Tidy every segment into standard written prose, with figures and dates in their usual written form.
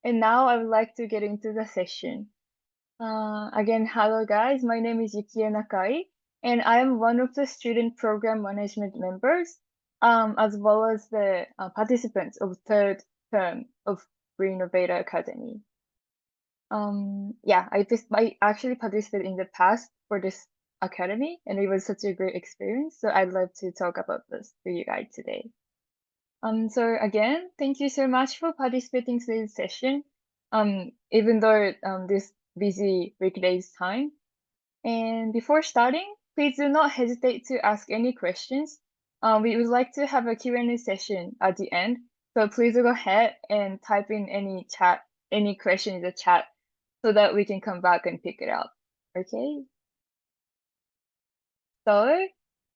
and now I would like to get into the session. Again, hello guys, my name is Yukie Nakai, and I am one of the student program management members, as well as the participants of third term of Green Innovator Academy. Yeah, I actually participated in the past for this academy, and it was such a great experience. So I'd love to talk about this to you guys today. So again, thank you so much for participating in today's session. Even though this busy weekdays time. And before starting, please do not hesitate to ask any questions. We would like to have a Q&A session at the end. So please go ahead and type in any question in the chat so that we can come back and pick it up. Okay. So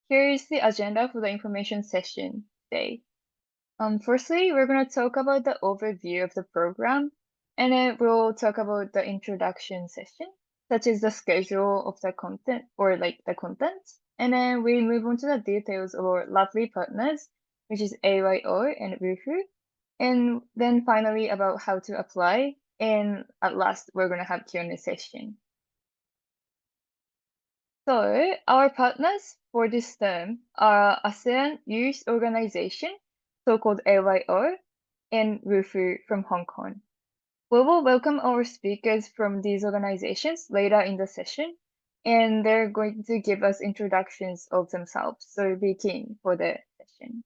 here is the agenda for the information session today. Firstly, we're going to talk about the overview of the program, and then we'll talk about the introduction session, such as the schedule of the content or like the contents. And then we move on to the details of our lovely partners, which is AYO and Wofoo. And then finally about how to apply. And at last, we're going to have Q&A session. So our partners for this term are ASEAN Youth Organization, so-called AYO, and Wofoo from Hong Kong. We will welcome our speakers from these organizations later in the session, and they're going to give us introductions of themselves, so be keen for the session.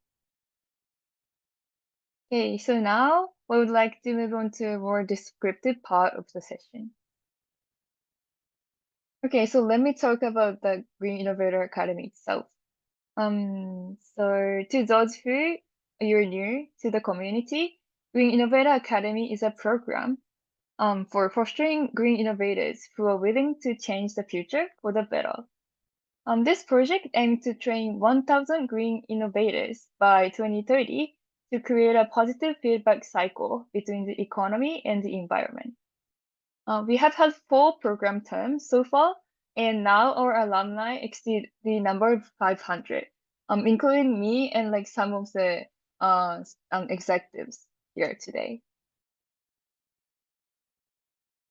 Okay, so now we would like to move on to a more descriptive part of the session. Okay, so let me talk about the Green Innovator Academy itself. So to those who are new to the community, Green Innovator Academy is a program for fostering green innovators who are willing to change the future for the better. This project aims to train 1,000 green innovators by 2030 to create a positive feedback cycle between the economy and the environment. We have had 4 program terms so far, and now our alumni exceed the number of 500, including me and like some of the executives here today.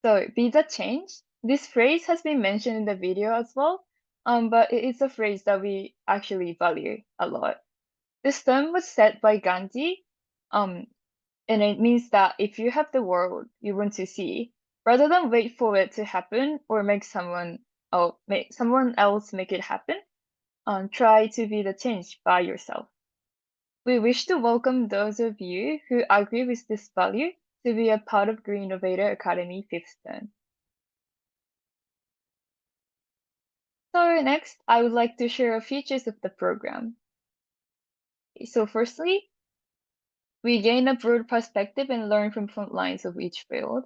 So, be the change. This phrase has been mentioned in the video as well, but it is a phrase that we actually value a lot. This term was set by Gandhi, and it means that if you have the world you want to see, rather than wait for it to happen or make someone else make it happen, try to be the change by yourself. We wish to welcome those of you who agree with this value to be a part of Green Innovator Academy 5th term. So next, I would like to share features of the program. So firstly, we gain a broad perspective and learn from front lines of each field.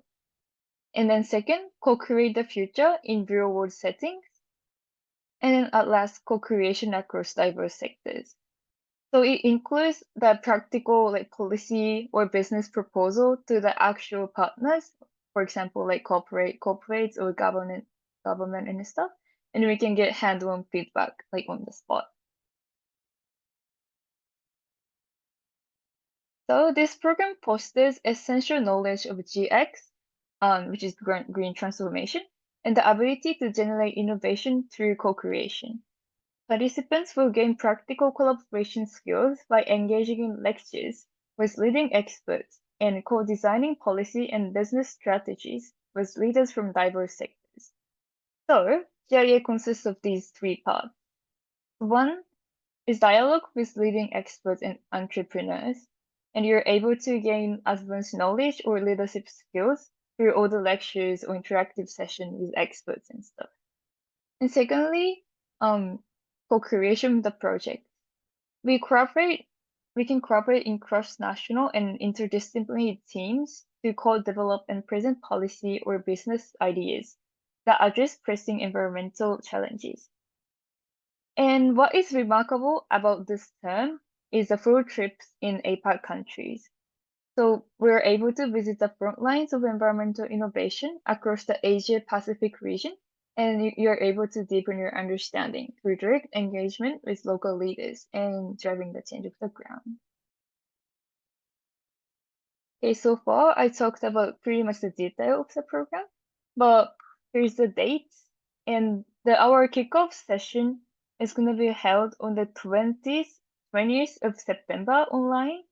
And then second, co-create the future in real-world settings. And then at last, co-creation across diverse sectors. So it includes the practical like policy or business proposal to the actual partners, for example, like corporates or government and stuff. And we can get hand-on feedback like on the spot. So this program fosters essential knowledge of GX, which is green transformation, and the ability to generate innovation through co-creation. Participants will gain practical collaboration skills by engaging in lectures with leading experts and co-designing policy and business strategies with leaders from diverse sectors. So, GIA consists of these 3 parts. One is dialogue with leading experts and entrepreneurs, and you're able to gain advanced knowledge or leadership skills through all the lectures or interactive sessions with experts and stuff. And secondly, co-creation of the project. We can cooperate in cross-national and interdisciplinary teams to co-develop and present policy or business ideas that address pressing environmental challenges. And what is remarkable about this term is the field trips in APAC countries. So we're able to visit the front lines of environmental innovation across the Asia-Pacific region, and you're able to deepen your understanding through direct engagement with local leaders and driving the change of the ground. Okay, so far I talked about pretty much the detail of the program, but here's the dates. And our kickoff session is going to be held on the 20th of September online.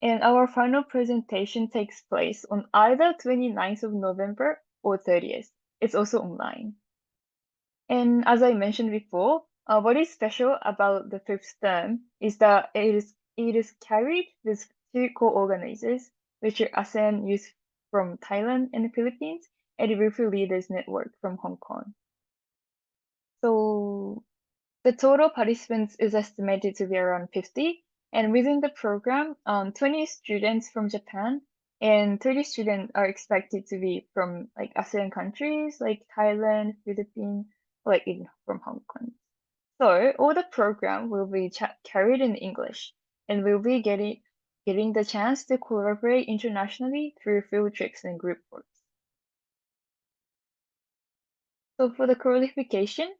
And our final presentation takes place on either 29th of November or 30th. It's also online. And as I mentioned before, what is special about the fifth term is that it is carried with two co-organizers, which are ASEAN youth from Thailand and the Philippines, and the Wofoo Leaders Network from Hong Kong. So the total participants is estimated to be around 50, and within the program, 20 students from Japan and 30 students are expected to be from like ASEAN countries like Thailand, Philippines, from Hong Kong. So all the program will be carried in English, and we'll be getting the chance to collaborate internationally through field trips and group works. So for the qualification,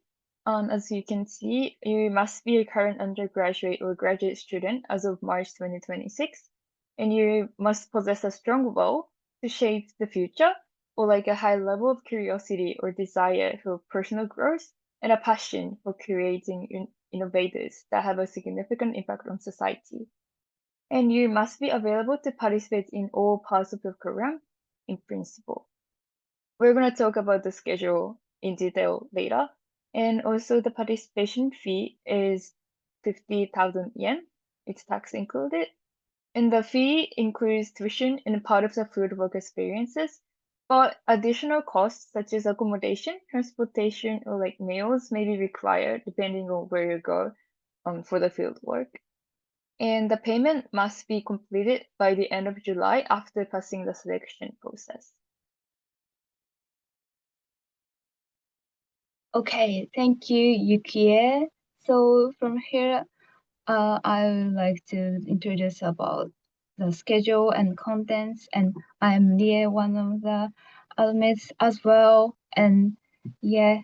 as you can see, you must be a current undergraduate or graduate student as of March 2026, and you must possess a strong will to shape the future, or like a high level of curiosity or desire for personal growth, and a passion for creating innovators that have a significant impact on society. And you must be available to participate in all parts of the program in principle. We're going to talk about the schedule in detail later. And also the participation fee is 50,000 yen. It's tax included. And the fee includes tuition and part of the fieldwork experiences. But additional costs such as accommodation, transportation, or like meals may be required depending on where you go for the fieldwork. And the payment must be completed by the end of July after passing the selection process. Okay, thank you, Yukie. So from here, I would like to introduce about the schedule and contents, and I'm Lie, one of the alumni as well. And yeah,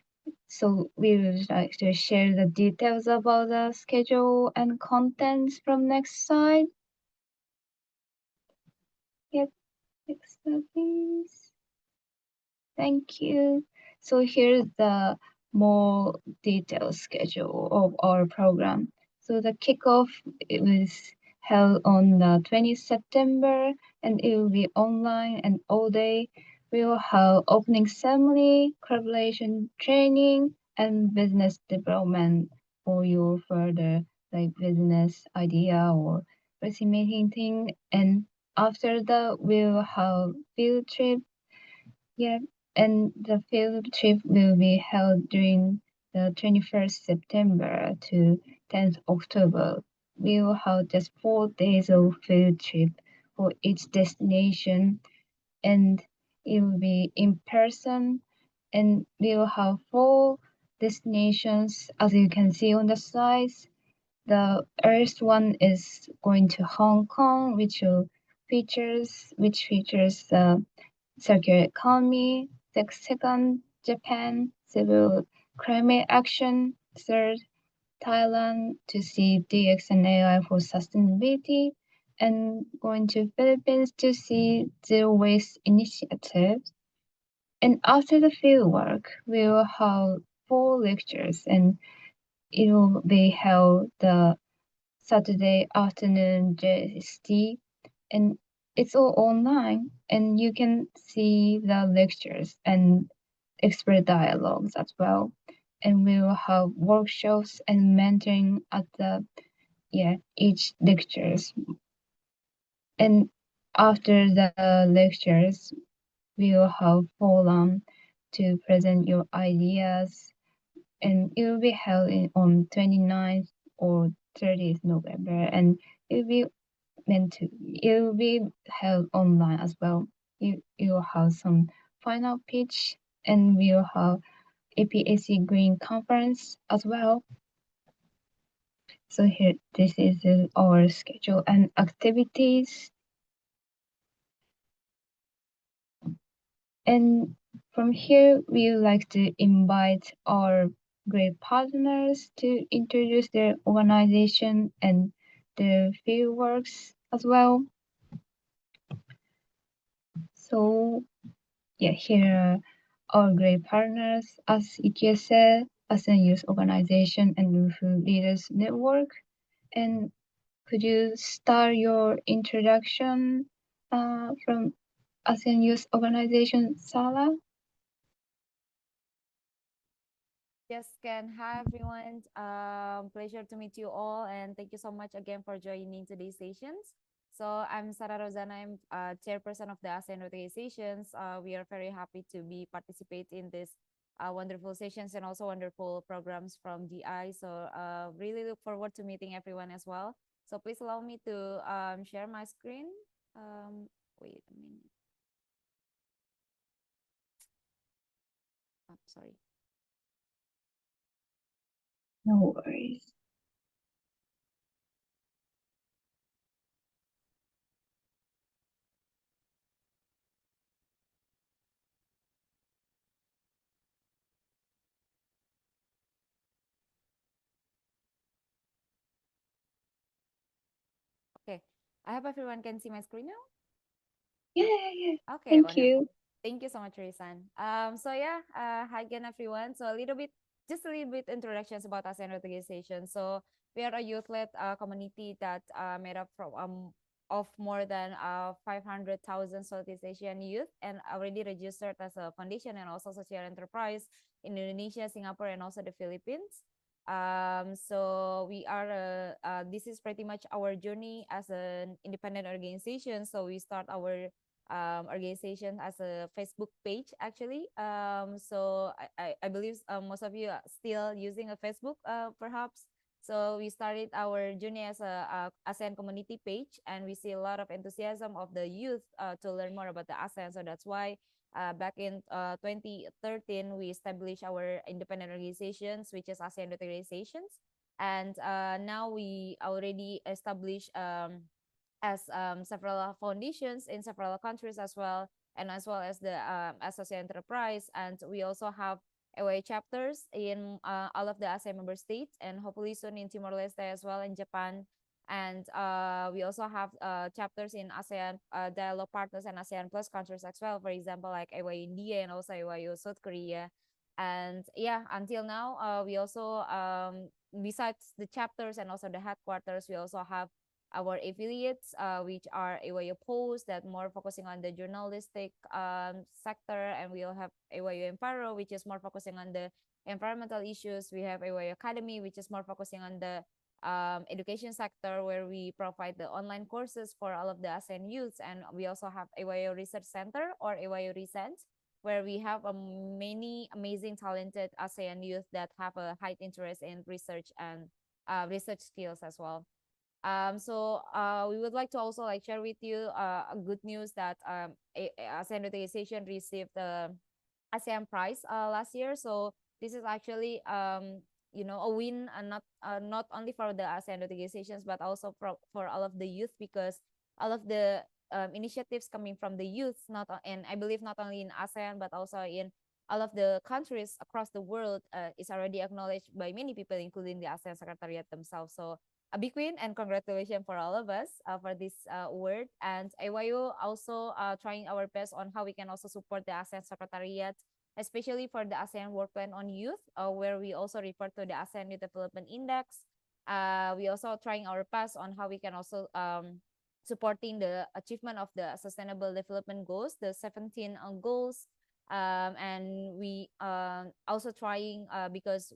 so we would like to share the details about the schedule and contents from next slide. Yep, next slide, please. Thank you. So here's the more detailed schedule of our program. So the kickoff it was held on the 20th September, and it will be online and all day. We will have opening ceremony, collaboration training, and business development for your further like business idea or resume thing. And after that, we'll have field trip. Yeah, and the field trip will be held during the 21st September to 10th October. We will have just 4 days of field trip for each destination, and it will be in person, and we will have 4 destinations as you can see on the slides. The first one is going to Hong Kong, which features the circular economy. The second, Japan, civil climate action. Third, Thailand to see DX and AI for sustainability. And going to Philippines to see zero waste initiatives. And after the fieldwork, we will have 4 lectures, and it will be held the Saturday afternoon JST, and it's all online, and you can see the lectures and expert dialogues as well. And we will have workshops and mentoring at each lectures. And after the lectures, we will have forum to present your ideas, and it will be held on 29th or 30th November, and it will be held online as well. You will have some final pitch, and we will have APAC Green Conference as well. So here, this is our schedule and activities. And from here, we would like to invite our great partners to introduce their organization and their fieldworks as well. So yeah, here are our great partners as ETSL, ASEAN Youth Organization, and Wofoo Leaders Network. And could you start your introduction from ASEAN Youth Organization, Sala? Yes, Ken. Hi, everyone. Pleasure to meet you all, and thank you so much again for joining today's sessions. So I'm Sarah Rosana. I'm chairperson of the ASEAN organizations. We are very happy to be participate in this wonderful sessions and also wonderful programs from GI. So really look forward to meeting everyone as well. So please allow me to share my screen. Wait a minute. Oh, sorry. No worries. Okay. I hope everyone can see my screen now. Yeah. Okay, Thank you. wonderful. Thank you so much, Risan. So yeah, hi again, everyone. So just a little bit introductions about ASEAN organization. So we are a youth-led community that made up from of more than 500,000 Southeast Asian youth and already registered as a foundation and also social enterprise in Indonesia, Singapore, and also the Philippines. So we are this is pretty much our journey as an independent organization. So we start our organization as a Facebook page actually. So I believe most of you are still using a Facebook perhaps. So we started our journey as a ASEAN community page, and we see a lot of enthusiasm of the youth to learn more about the ASEAN. So that's why back in 2013 we established our independent organizations, which is ASEAN Youth Organizations, and now we already established as several foundations in several countries as well, and as well as the associate enterprise. And we also have AYO chapters in all of the ASEAN member states, and hopefully soon in Timor-Leste as well, in Japan. And we also have chapters in ASEAN dialogue partners and ASEAN plus countries as well. For example, like AYO India and also AYO South Korea. And yeah, until now, we also besides the chapters and also the headquarters, we also have our affiliates, which are AYO Post, that more focusing on the journalistic sector, and we'll have AYO Emparo, which is more focusing on the environmental issues. We have AYO Academy, which is more focusing on the education sector, where we provide the online courses for all of the ASEAN youths. And we also have AYO Research Center, or AYO Resent, where we have many amazing talented ASEAN youth that have a high interest in research and research skills as well. So we would like to also like share with you a good news that ASEAN Organization received the ASEAN Prize last year. So this is actually a win, and not only for the ASEAN organizations but also for all of the youth, because all of the initiatives coming from the youth, and I believe not only in ASEAN but also in all of the countries across the world, is already acknowledged by many people, including the ASEAN Secretariat themselves. So a big win, and congratulations for all of us for this award. And AYO also trying our best on how we can also support the ASEAN Secretariat, especially for the ASEAN Work Plan on Youth, where we also refer to the ASEAN Youth Development Index. We also trying our best on how we can also supporting the achievement of the Sustainable Development Goals, the 17 goals. And we also trying because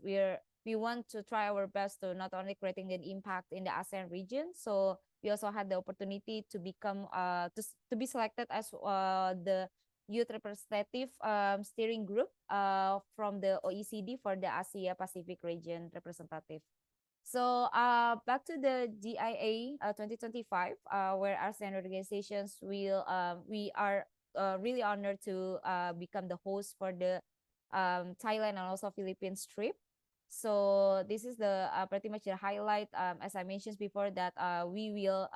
we want to try our best to not only creating an impact in the ASEAN region. So we also had the opportunity to become to be selected as the youth representative steering group from the OECD for the Asia Pacific region representative. So back to the GIA 2025, where ASEAN organizations we are really honored to become the host for the Thailand and also Philippines trip. So this is the pretty much the highlight. As I mentioned before, that we will,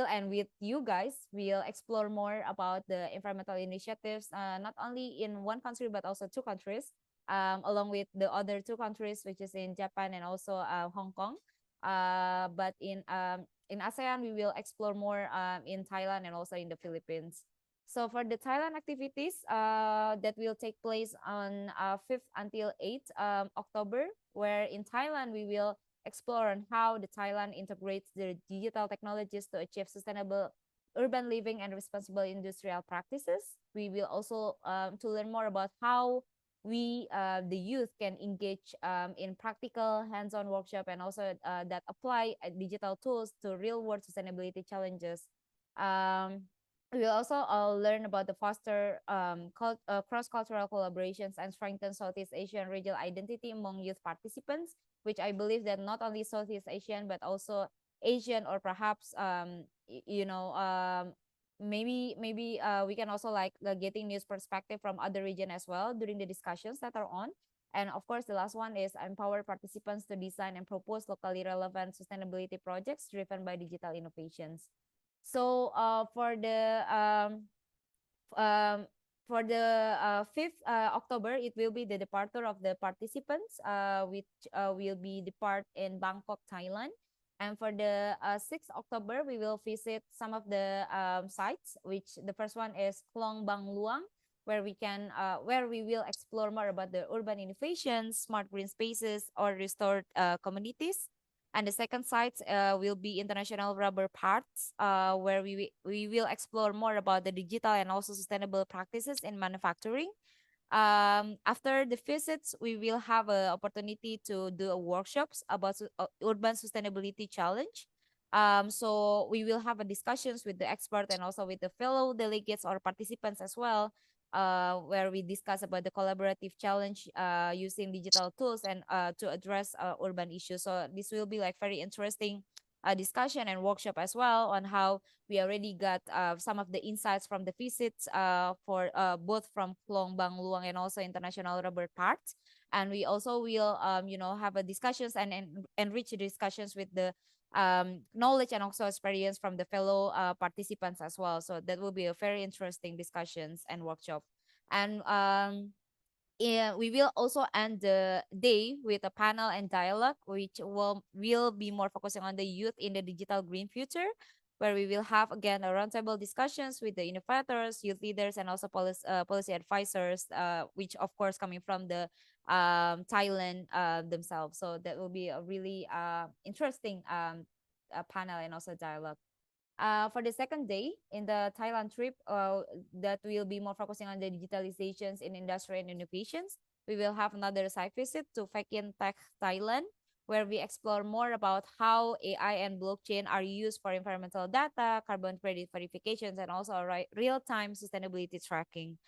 and with you guys, we'll explore more about the environmental initiatives, not only in one country but also two countries, along with the other two countries, which is in Japan and also Hong Kong. But in ASEAN, we will explore more in Thailand and also in the Philippines. So for the Thailand activities that will take place on 5th until 8th October, where in Thailand we will explore on how the Thailand integrates the digital technologies to achieve sustainable urban living and responsible industrial practices. We will also to learn more about how we the youth can engage in practical hands-on workshop and also that apply digital tools to real-world sustainability challenges. We will also learn about the foster cross-cultural collaborations and strengthen Southeast Asian regional identity among youth participants, which I believe that not only Southeast Asian but also Asian or perhaps maybe we can also like getting news perspective from other region as well during the discussions that are on. And of course, the last one is empower participants to design and propose locally relevant sustainability projects driven by digital innovations. So um, for the 5th October, it will be the departure of the participants, which will be depart in Bangkok, Thailand. And for the 6th October, we will visit some of the sites, which the first one is Klong Bang Luang, where we will explore more about the urban innovations, smart green spaces, or restored communities. And the second site will be International Rubber Parts, where we will explore more about the digital and also sustainable practices in manufacturing. After the visits, we will have an opportunity to do workshops about urban sustainability challenge. So we will have a discussions with the expert and also with the fellow delegates or participants as well, where we discuss about the collaborative challenge using digital tools and to address urban issues. So this will be like very interesting discussion and workshop as well on how we already got some of the insights from the visits for both from Klong Bang Luang and also International Rubber Parts. And we also will have a discussions and enrich the discussions with the knowledge and also experience from the fellow participants as well. So that will be a very interesting discussions and workshop. And yeah, we will also end the day with a panel and dialogue, which will be more focusing on the youth in the digital green future, where we will have again a roundtable discussions with the innovators, youth leaders, and also policy advisors, which of course coming from the Thailand themselves. So that will be a really interesting panel and also dialogue. For the second day in the Thailand trip, that will be more focusing on the digitalizations in industry and innovations. We will have another site visit to Fakin Tech Thailand, where we explore more about how AI and blockchain are used for environmental data, carbon credit verifications, and also real-time sustainability tracking.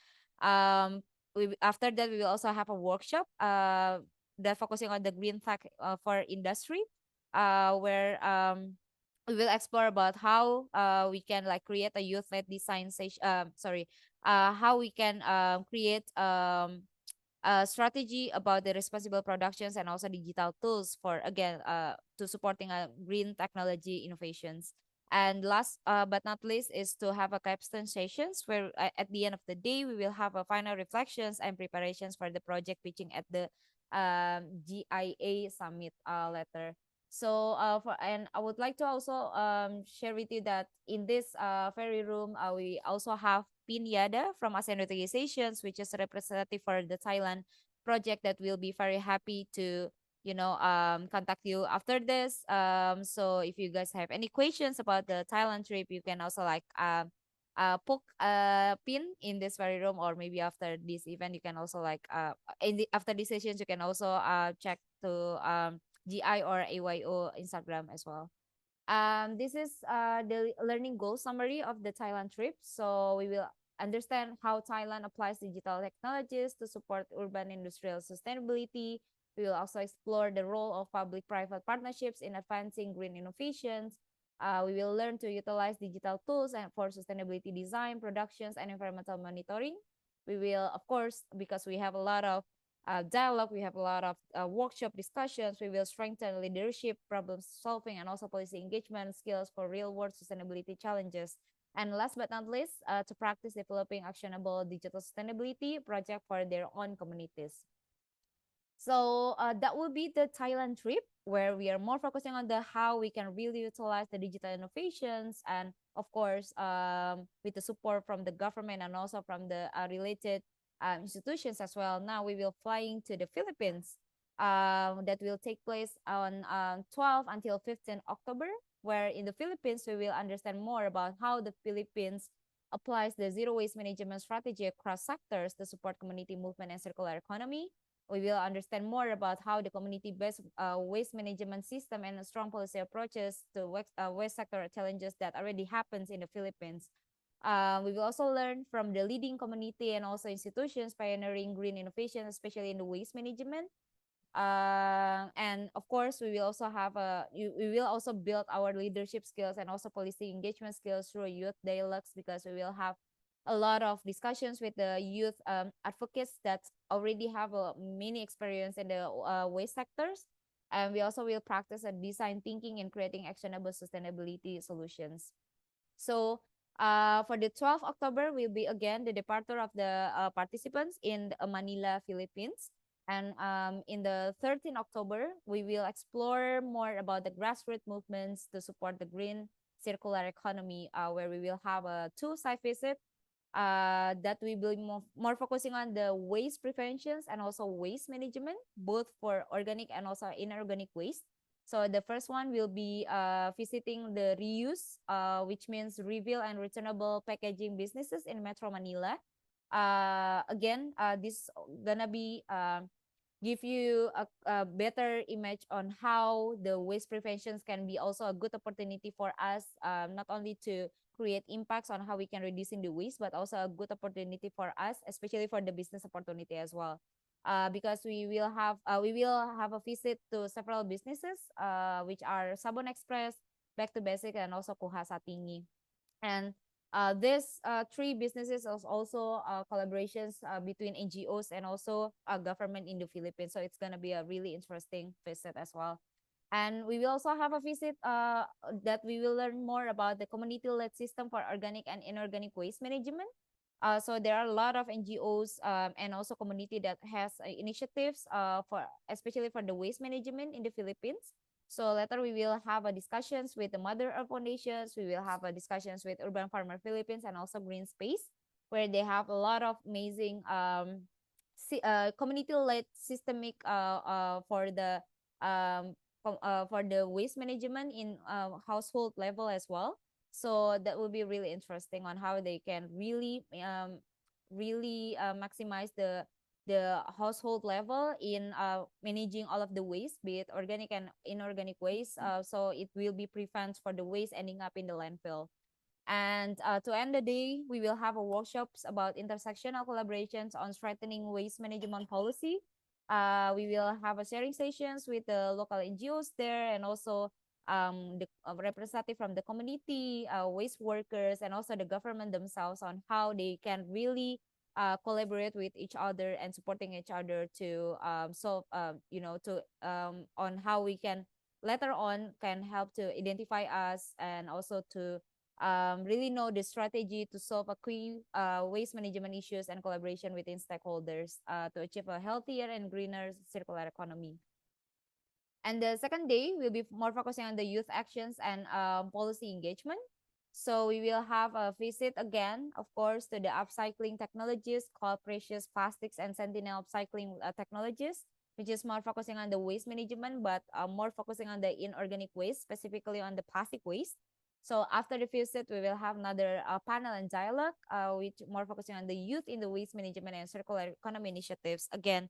After that, we will also have a workshop that focusing on the green tech for industry, where we will explore about how we can like create a youth-led design session. How we can create a strategy about the responsible productions and also digital tools for again to supporting green technology innovations. And last but not least is to have a capstone sessions where at the end of the day we will have a final reflections and preparations for the project pitching at the GIA summit later. So and I would like to also share with you that in this very room we also have Pin Yada from ASEAN Organizations, which is a representative for the Thailand project that will be very happy to contact you after this. So if you guys have any questions about the Thailand trip, you can also like poke a pin in this very room, or maybe after this event you can also like after these sessions you can also check to GI or AYO Instagram as well. This is the learning goal summary of the Thailand trip. So we will understand how Thailand applies digital technologies to support urban industrial sustainability. We will also explore the role of public-private partnerships in advancing green innovations. We will learn to utilize digital tools and for sustainability design, productions, and environmental monitoring. We will, of course, because we have a lot of dialogue, we have a lot of workshop discussions, we will strengthen leadership, problem solving, and also policy engagement skills for real-world sustainability challenges. And last but not least, to practice developing actionable digital sustainability project for their own communities. So that will be the Thailand trip, where we are more focusing on the how we can really utilize the digital innovations, and of course with the support from the government and also from the related institutions as well. Now we will flying to the Philippines, that will take place on 12 until 15 October, where in the Philippines we will understand more about how the Philippines applies the zero waste management strategy across sectors to support community movement and circular economy. We will understand more about how the community-based waste management system and strong policy approaches to waste sector challenges that already happens in the Philippines. We will also learn from the leading community and also institutions pioneering green innovation, especially in the waste management. And of course, we will also we will also build our leadership skills and also policy engagement skills through youth dialogues, because we will have a lot of discussions with the youth advocates that already have many experience in the waste sectors. And we also will practice a design thinking and creating actionable sustainability solutions. So for the 12th October will be again the departure of the participants in Manila, Philippines. And in the 13th October, we will explore more about the grassroots movements to support the green circular economy, where we will have a 2 site visit that we will be more focusing on the waste preventions and also waste management, both for organic and also inorganic waste. So the first one will be visiting the reuse, which means refill and returnable packaging businesses in Metro Manila. Again, this gonna be give you a better image on how the waste preventions can be also a good opportunity for us, not only to create impacts on how we can reducing the waste, but also a good opportunity for us, especially for the business opportunity as well. Because we will have a visit to several businesses, which are Sabon Express, Back to Basic, and also Kuha Satingi. And this 3 businesses is also collaborations between NGOs and also government in the Philippines. So it's going to be a really interesting visit as well. And we will also have a visit that we will learn more about the community-led system for organic and inorganic waste management. So there are a lot of NGOs and also community that has initiatives for especially for the waste management in the Philippines. So later we will have a discussions with the Mother Earth Foundations. We will have a discussions with Urban Farmer Philippines and also Green Space, where they have a lot of amazing community-led systemic for the waste management in household level as well. So that will be really interesting on how they can really maximize the household level in managing all of the waste, be it organic and inorganic waste. So it will be prevents for the waste ending up in the landfill. And to end the day, we will have a workshops about intersectional collaborations on strengthening waste management policy. We will have a sharing sessions with the local NGOs there, and also the representative from the community, waste workers, and also the government themselves on how they can really collaborate with each other and supporting each other to solve, on how we can later on can help to identify us and also to really know the strategy to solve a key waste management issues and collaboration within stakeholders to achieve a healthier and greener circular economy. And the second day will be more focusing on the youth actions and policy engagement. So we will have a visit again, of course, to the upcycling technologies called precious plastics and sentinel upcycling technologies, which is more focusing on the waste management, but more focusing on the inorganic waste, specifically on the plastic waste. So after the visit, we will have another panel and dialogue, which more focusing on the youth in the waste management and circular economy initiatives. Again,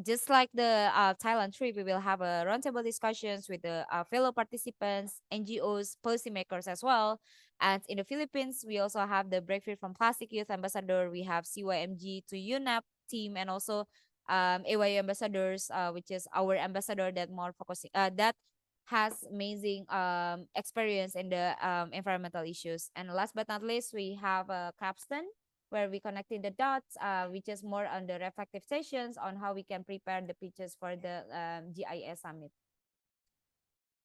just like the Thailand trip, we will have a roundtable discussions with the fellow participants, NGOs, policymakers as well. And in the Philippines, we also have the Breakthrough from Plastic Youth Ambassador. We have CYMG to UNAP team, and also AYO ambassadors, which is our ambassador that more focusing that has amazing experience in the environmental issues. And last but not least, we have a capstone where we connecting the dots, which is more on the reflective sessions on how we can prepare the pitches for the GIS summit.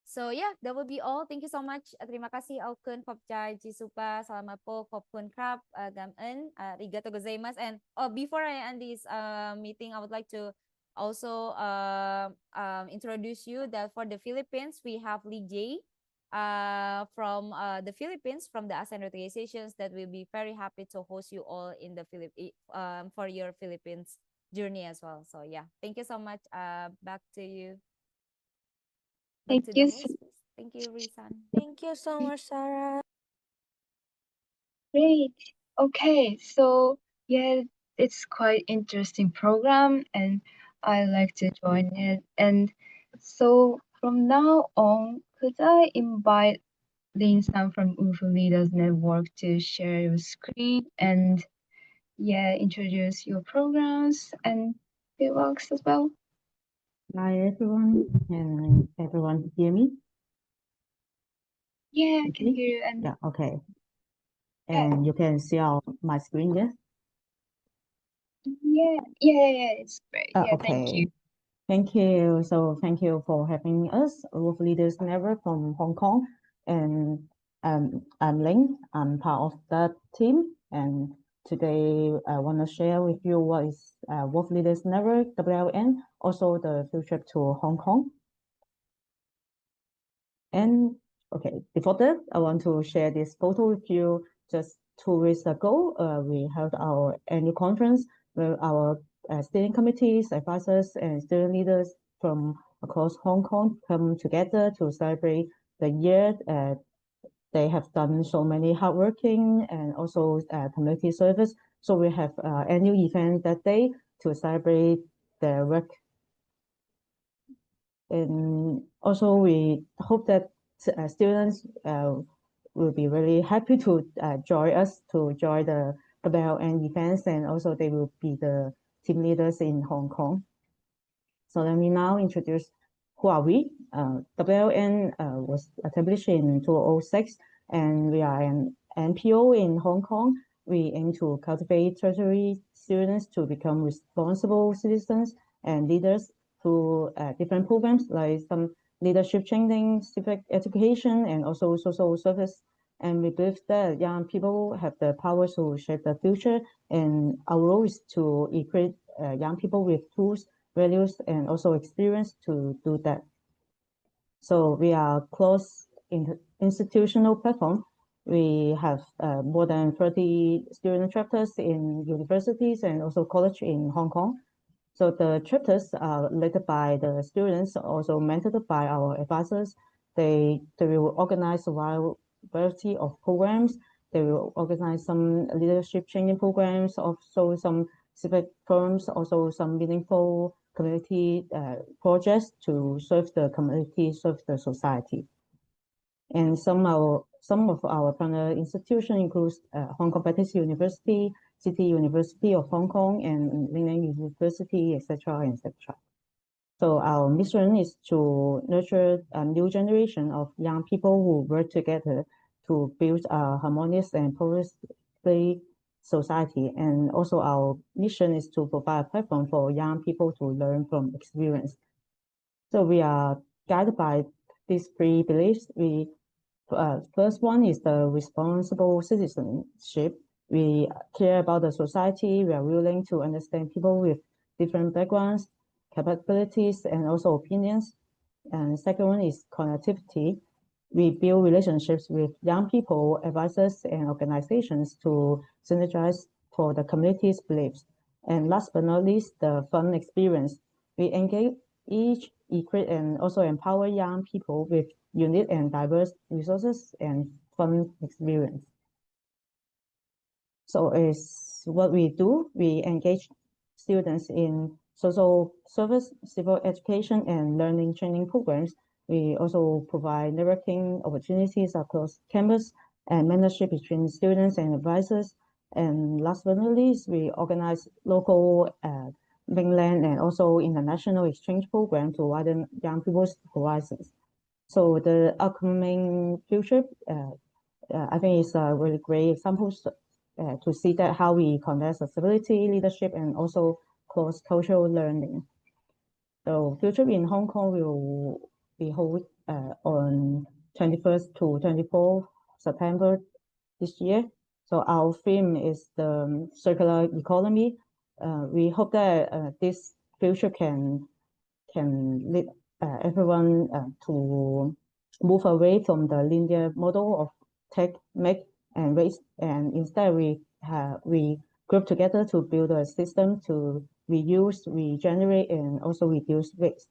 So yeah, that will be all. Thank you so much. Terima kasih Aukun, Kopchai, Jisupa, Salamat po, Kopkun Krap, Gamen, Arigato gozaimasu. And before I end this meeting, I would like to also introduce you that for the Philippines, we have Lee J from the Philippines, from the ASEAN organizations, that will be very happy to host you all in the for your Philippines journey as well. So yeah, thank you so much. Back to you. Back Thank to you the so host, please. Thank you, Risan. Thank you so much, Sarah. Great. Okay, so yeah, it's quite interesting program and I like to join it. And so from now on, could I invite Lin San from Wofoo Leaders Network to share your screen and introduce your programs and your works as well? Hi everyone, and everyone hear me? Yeah, I can Okay. hear you. And Yeah, okay. And you can see my screen, yes? yeah, it's great. Yeah, thank you. Thank you. So thank you for having us, Wofoo Leaders Network from Hong Kong. And I'm Ling. I'm part of that team. And today I want to share with you what is Wofoo Leaders Network, WLN, also the field trip to Hong Kong. And okay, before that, I want to share this photo with you. Just 2 weeks ago, we held our annual conference where our steering committees, advisors, and student leaders from across Hong Kong come together to celebrate the year. They have done so many hardworking and also community service. So we have annual event that day to celebrate their work. And also we hope that students will be really happy to join us to join the WLN events, and also they will be the team leaders in Hong Kong. So let me now introduce who are we. WLN was established in 2006, and we are an NPO in Hong Kong. We aim to cultivate tertiary students to become responsible citizens and leaders through different programs like some leadership training, civic education, and also social service. And we believe that young people have the power to shape the future, and our role is to equip young people with tools, values, and also experience to do that. So we are close institutional platform. We have more than 30 student chapters in universities and also college in Hong Kong. So the chapters are led by the students, also mentored by our advisors. They will organize a variety of programs. They will organize some leadership training programs, also some civic forums, also some meaningful community projects to serve the community, serve the society. And some of our partner institutions include Hong Kong Baptist University, City University of Hong Kong, and Lingnan University, etc., etc. So our mission is to nurture a new generation of young people who work together to build a harmonious and progressive society. And also our mission is to provide a platform for young people to learn from experience. So we are guided by these 3 beliefs. First one is the responsible citizenship. We care about the society. We are willing to understand people with different backgrounds, capabilities, and also opinions. And second one is connectivity. We build relationships with young people, advisors, and organizations to synergize for the community's beliefs. And last but not least, the fun experience. We engage equip and also empower young people with unique and diverse resources and fun experience. So is what we do. We engage students in social service, civil education, and learning training programs. We also provide networking opportunities across campus and mentorship between students and advisors. And last but not least, we organize local mainland and also international exchange program to widen young people's horizons. So the upcoming future, I think is a really great example to see that how we conduct accessibility, leadership, and also cross-cultural learning. So field trip in Hong Kong will be held on 21st to 24th September this year. So our theme is the circular economy. We hope that this future can lead everyone to move away from the linear model of take, make, and waste, and instead we group together to build a system to reuse, regenerate, and also reduce waste.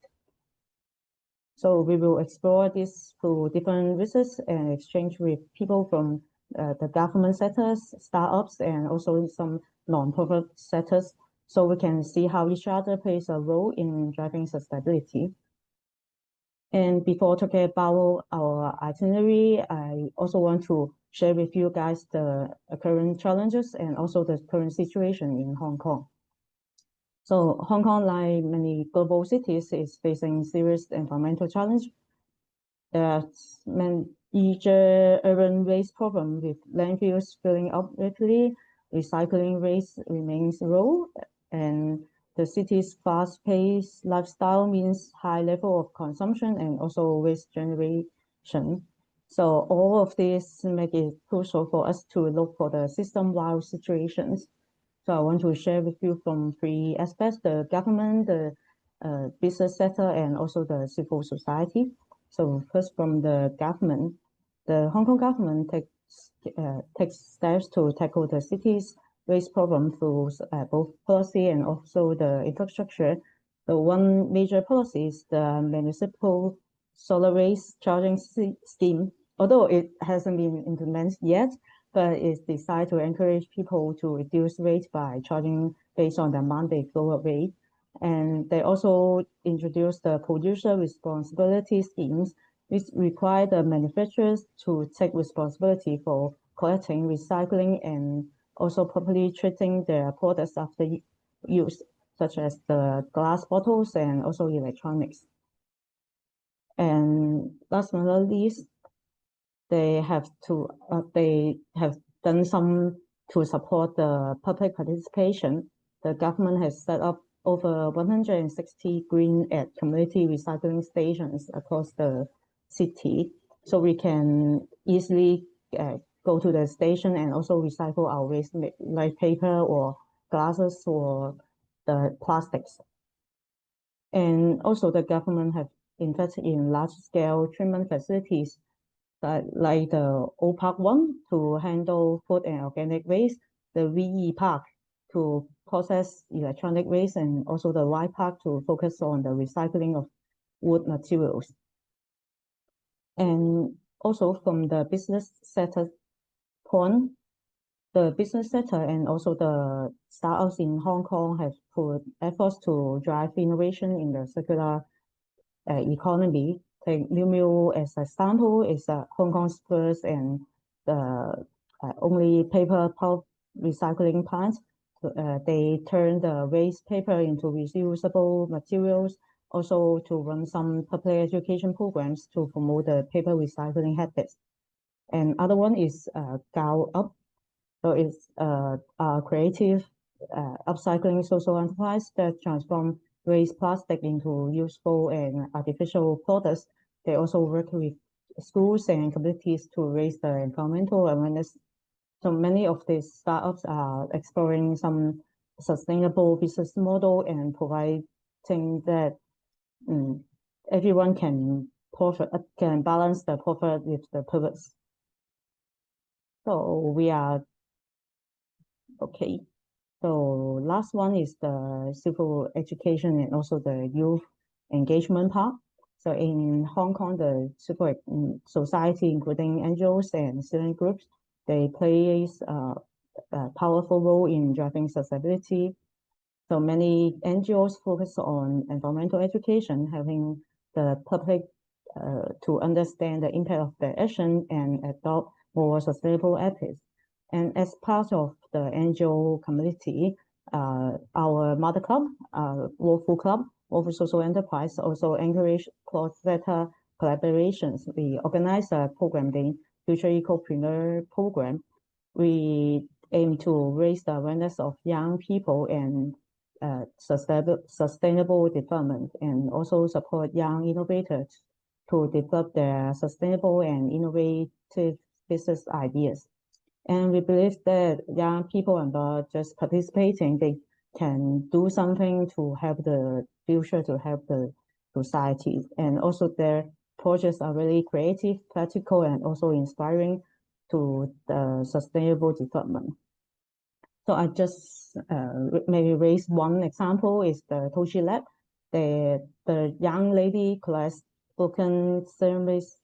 So we will explore this through different research and exchange with people from the government sectors, startups, and also some non-profit sectors, so we can see how each other plays a role in driving sustainability. And before talking about our itinerary, I also want to share with you guys the current challenges and also the current situation in Hong Kong. So Hong Kong, like many global cities, is facing serious environmental challenge. There's major urban waste problem with landfills filling up rapidly. Recycling rates remains low, and the city's fast-paced lifestyle means high level of consumption and also waste generation. So all of this make it crucial for us to look for the system-wide situations. So I want to share with you from three aspects: the government, the business sector, and also the civil society. So first, from the government, the Hong Kong government takes steps to tackle the city's waste problem through both policy and also the infrastructure. The one major policy is the municipal solid waste charging scheme. Although it hasn't been implemented yet, but it's designed to encourage people to reduce waste by charging based on the amount they throw away. And they also introduced the producer responsibility schemes, which require the manufacturers to take responsibility for collecting, recycling, and also properly treating their products after use, such as the glass bottles and also electronics. And last but not least, they have done some to support the public participation. The government has set up over 160 green community recycling stations across the city, so we can easily go to the station and also recycle our waste, like paper or glasses or the plastics. And also the government have invested in large-scale treatment facilities, like the O Park 1 to handle food and organic waste, the VE Park to process electronic waste, and also the Y Park to focus on the recycling of wood materials. And also from the business sector point, the business sector and also the startups in Hong Kong have put efforts to drive innovation in the circular economy. Take Miu Miu as a sample, is Hong Kong's first and the only paper pulp recycling plant. They turn the waste paper into reusable materials, also to run some public education programs to promote the paper recycling habits. And other one is Gao Up. So it's a creative upcycling social enterprise that transform waste plastic into useful and artificial products. They also work with schools and communities to raise the environmental awareness. So many of these startups are exploring some sustainable business model and providing that everyone can balance the profit with the purpose. So we are okay. So last one is the civil education and also the youth engagement part. So in Hong Kong, the civil society, including NGOs and student groups, they play a powerful role in driving sustainability. So many NGOs focus on environmental education, helping the public to understand the impact of their action and adopt more sustainable ethics. And as part of the NGO community, our mother club, Wofoo Club, Wofoo Social Enterprise, also encourage cross-sector collaborations. We organize a program, the Future Ecopreneur Program. We aim to raise the awareness of young people and sustainable development, and also support young innovators to develop their sustainable and innovative business ideas. And we believe that young people are not just participating, can do something to help the future, to help the society. And also their projects are really creative, practical, and also inspiring to the sustainable development. So I just maybe raise one example is the Toshi Lab. The young lady collects broken ceramics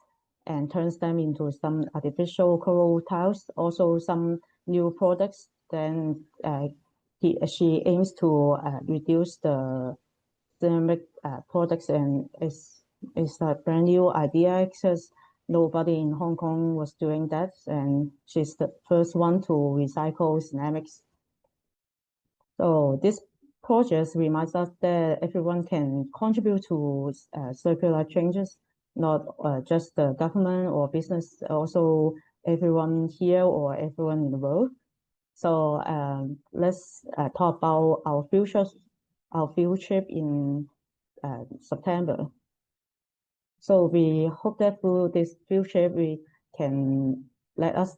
and turns them into some artificial coral tiles, also some new products. Then she aims to reduce the ceramic products, and it's a brand new idea because nobody in Hong Kong was doing that, and she's the first one to recycle ceramics. So this project reminds us that everyone can contribute to circular changes, not just the government or business, also everyone here or everyone in the world. So let's talk about our field trip in September. So we hope that through this field trip we can let us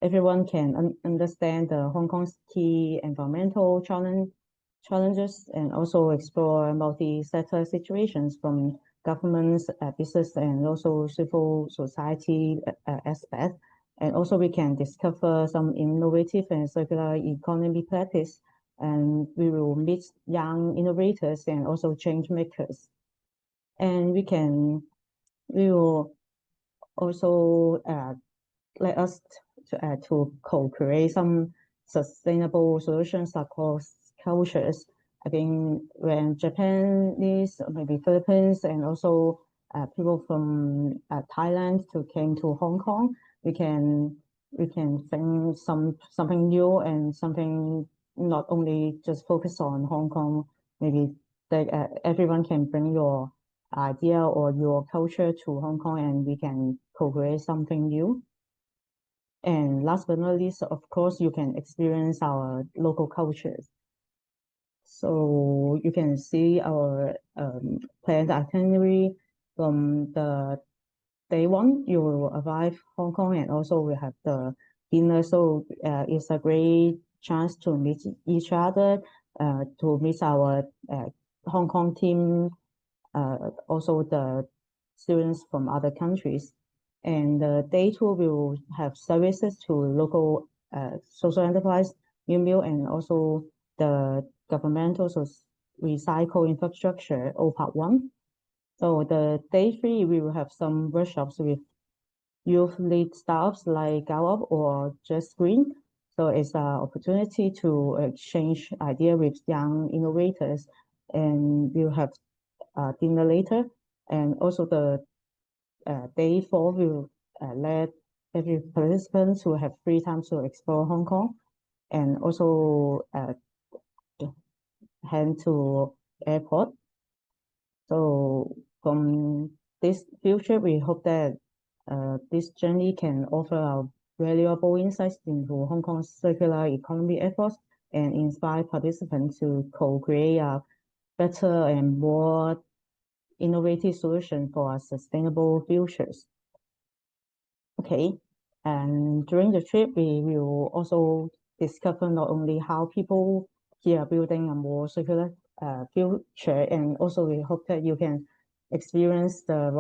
everyone can understand the Hong Kong's key environmental challenges and also explore multi-sector situations from governments, business, and also civil society aspects. And also we can discover some innovative and circular economy practice, and we will meet young innovators and also change makers. And we will also let us to co-create some sustainable solutions across cultures. I think when Japanese, maybe Philippines, and also people from Thailand came to Hong Kong, we can think something new and something not only just focus on Hong Kong. Maybe that everyone can bring your idea or your culture to Hong Kong, and we can co-create something new. And last but not least, of course, you can experience our local cultures. So you can see our planned itinerary from the day one. You will arrive Hong Kong, and also we have the dinner. So it's a great chance to meet each other, to meet our Hong Kong team, also the students from other countries. And day two, we will have services to local social enterprise, new mill, and also the governmental recycle infrastructure, all part one. So the day three, we will have some workshops with youth lead staffs like AYO or Just Green. So it's an opportunity to exchange ideas with young innovators, and we'll have dinner later. And also the day four will let every participant to have free time to explore Hong Kong, and also head to airport. So from this future, we hope that this journey can offer our valuable insights into Hong Kong's circular economy efforts and inspire participants to co-create a better and more innovative solution for our sustainable futures. Okay, and during the trip, we will also discover not only how people here are building a more circular future, and also we hope that you can experience the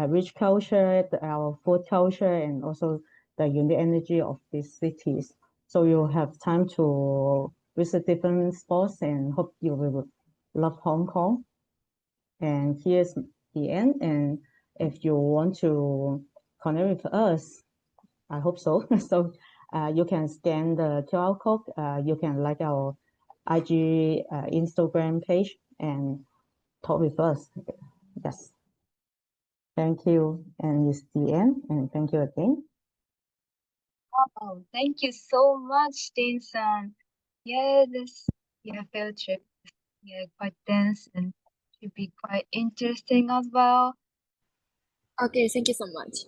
rich culture, our food culture, and also the unique energy of these cities. So you'll have time to visit different spots, and hope you will love Hong Kong. And here's the end. And if you want to connect with us, I hope so. So you can scan the QR code. You can like our IG Instagram page and talk with us. Yes. Thank you. And it's the end. And thank you again. Oh, thank you so much, Dean-san. Yeah, field trip. Yeah, quite dense and should be quite interesting as well. Okay, thank you so much.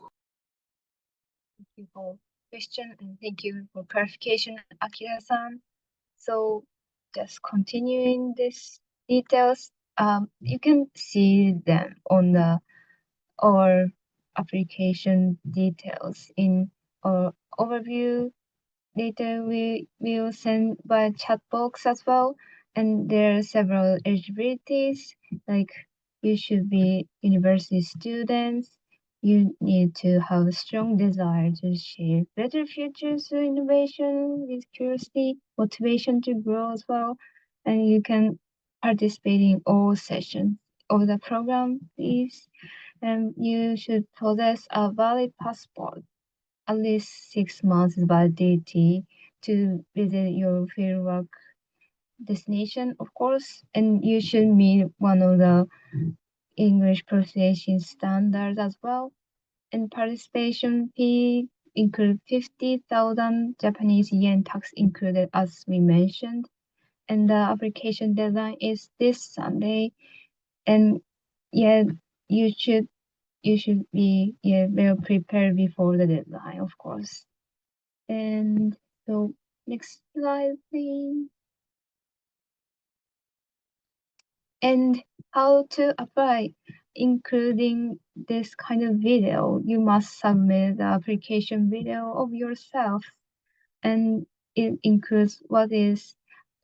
Thank you for question and thank you for clarification, Akira-san. So just continuing these details, you can see them on our application details in our overview later we will send by chat box as well. And there are several eligibilities, like you should be university students. You need to have a strong desire to shape better futures through innovation with curiosity, motivation to grow as well. And you can participate in all sessions of the program, please. And you should possess a valid passport, at least 6 months validity, to visit your fieldwork destination, of course. And you should meet one of the English pronunciation standards as well. And participation fee include 50,000 Japanese yen, tax included, as we mentioned. And the application deadline is this Sunday. And yeah, you should be well prepared before the deadline, of course. And so next slide, please. And how to apply, including this kind of video. You must submit the application video of yourself, and it includes what is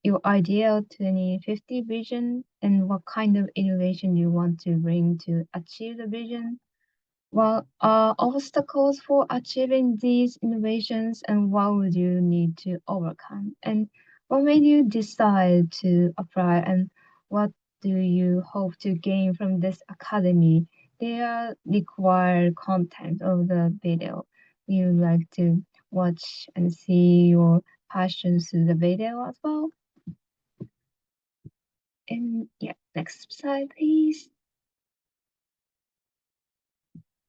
your ideal 2050 vision and what kind of innovation you want to bring to achieve the vision. What are obstacles for achieving these innovations, and what would you need to overcome? And what made you decide to apply, and what do you hope to gain from this academy? They are required content of the video. You like to watch and see your passions through the video as well. And yeah, next slide, please.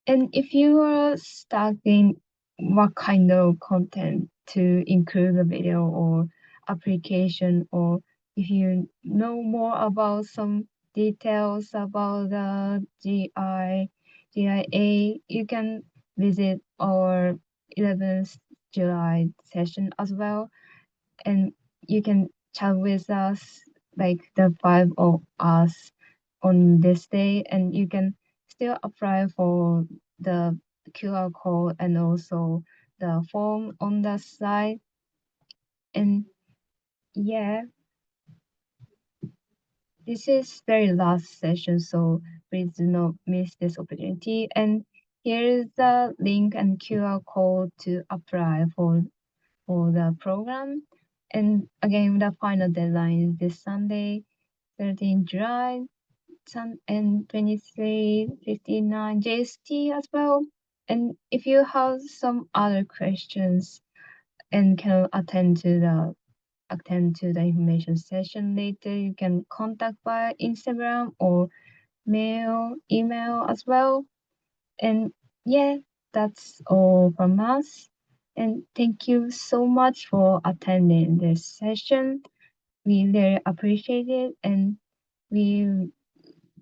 And if you are stuck in what kind of content to include the video or application, or if you know more about some details about the GIA, you can visit our 11th July session as well. And you can chat with us, like the 5 of us on this day, and you can still apply for the QR code and also the form on the side. And yeah, this is very last session, so please do not miss this opportunity. And here is the link and QR code to apply for the program. And again, the final deadline is this Sunday, 13 July, and 23:59 JST as well. And if you have some other questions and cannot attend to the information session later, you can contact by Instagram or email as well. And yeah, that's all from us. And thank you so much for attending this session. We really appreciate it, and we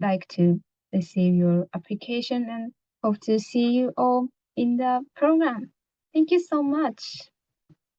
like to receive your application and hope to see you all in the program. Thank you so much.